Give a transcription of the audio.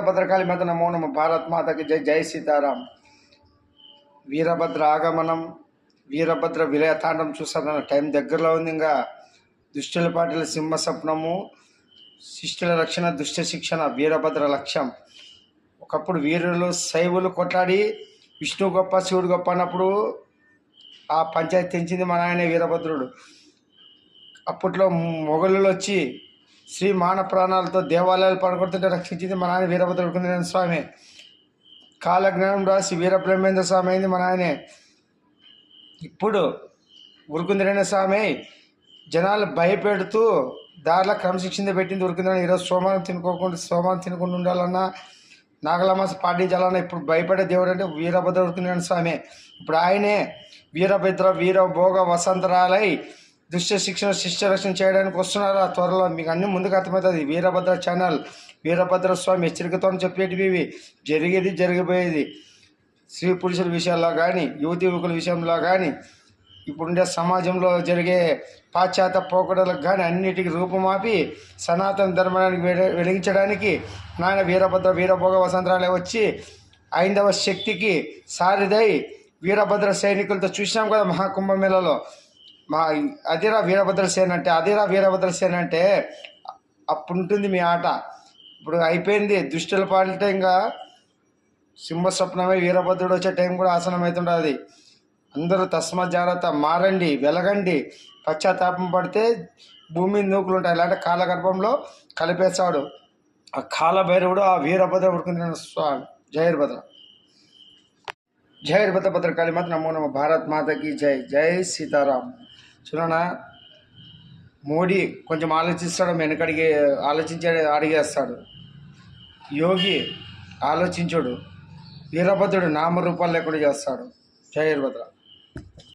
భద్రకాళి మాత నమో నమ. భారత్ మాతకి జై. జై సీతారాం. వీరభద్ర ఆగమనం, వీరభద్ర విలయతాండం చూస్తారన్న టైం దగ్గరలో ఉంది. ఇంకా దుష్టుల పాటల సింహ స్వప్నము, శిష్టుల రక్షణ, దుష్ట శిక్షణ వీరభద్ర లక్ష్యం. ఒకప్పుడు వీరులు శైవులు కొట్లాడి విష్ణు గొప్ప శివుడు గొప్ప అన్నప్పుడు ఆ పంచాయతీ తెంచింది మన ఆయన వీరభద్రుడు. అప్పట్లో మొఘలులు వచ్చి శ్రీ మాన ప్రాణాలతో దేవాలయాలు పడగొడుతుంటే రక్షించింది మన ఆయన వీరభద్ర ఉరుకుందిరేణ స్వామి. కాలజ్ఞానం రాసి వీరబ్రహ్మేంద్ర స్వామి అయింది మన ఆయనే. ఇప్పుడు ఉరుకుందిరేణ స్వామి జనాలు భయపెడుతూ దారిలో క్రమశిక్షణ పెట్టింది ఉరుకుందిరేణ. ఈరోజు సోమవారం తినకుండా ఉండాలన్నా, నాగలమాస పాటించాలన్నా ఇప్పుడు భయపడే దేవుడు అంటే వీరభద్ర ఉరుకుందిరేణ స్వామి. ఇప్పుడు ఆయనే వీరభద్ర వీరభోగ వసంతరాలై దుష్ట శిక్షణ శిష్ట రక్షణ చేయడానికి వస్తున్నారు. ఆ త్వరలో మీకు అన్ని ముందుకు అర్థమవుతుంది. వీరభద్ర ఛానల్, వీరభద్ర స్వామి హెచ్చరికతో చెప్పేటివి జరిగేది జరిగిపోయేది. స్త్రీ పురుషుల విషయాల్లో కానీ, యువతి యువకుల విషయంలో కానీ, ఇప్పుడుండే సమాజంలో జరిగే పాశ్చాత్య పోకడలకు కానీ అన్నిటికీ రూపమాపి సనాతన ధర్మానికి వెలిగించడానికి నాయన వీరభద్ర వీరభోగ వసంతరాలే వచ్చి ఐందవ శక్తికి సారిదై వీరభద్ర సైనికులతో చూసినాం కదా మహాకుంభమేళలో. అదిరా వీరభద్ర సేన అంటే, అదిరా వీరభద్ర సేన అంటే అప్పుడు ఉంటుంది మీ ఆట. ఇప్పుడు అయిపోయింది. దుష్టుల పాలిట ఇంకా సింహస్వప్నమై వీరభద్రుడు వచ్చే టైం కూడా ఆసనం అవుతుంటుంది. అందరూ తస్మత్ జాగ్రత్త, మారండి, వెలగండి. పశ్చాత్తాపం పడితే భూమి నూకులు ఉంటాయి, ఇలాంటి కాలగర్భంలో కలిపేస్తాడు ఆ కాలభైరవుడు. ఆ వీరభద్ర ఉరుకుందిరేణ స్వామి. జయర్భద్ర. జయర్భద్ర భద్రకాళి మాత నమో నమ. భారత్ మాతకి జై. జై సీతారాం. చూడనా, మోడీ కొంచెం ఆలోచిస్తాడు, వెనకడిగి ఆలోచించి అడిగేస్తాడు. యోగి ఆలోచించుడు, వీరభద్రుడు నామరూపాలు లేకుండా చేస్తాడు. జయర్భద్ర.